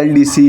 LDC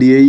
DI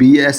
BS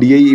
DI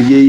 DI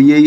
DI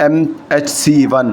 MHC1،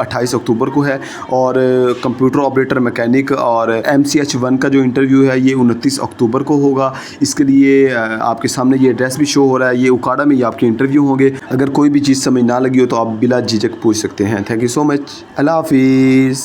28 अक्टूबर को है, और कंप्यूटर ऑपरेटर मैकेनिक और MCH1 का जो इंटरव्यू है ये 29 अक्टूबर को होगा। इसके लिए आपके सामने ये एड्रेस भी शो हो रहा है, ये उकाड़ा में ये आपके इंटरव्यू होंगे। अगर कोई भी चीज़ समझ ना लगी हो तो आप बिला झिझक पूछ सकते हैं। Thank you so much. अल्लाह हाफिज़।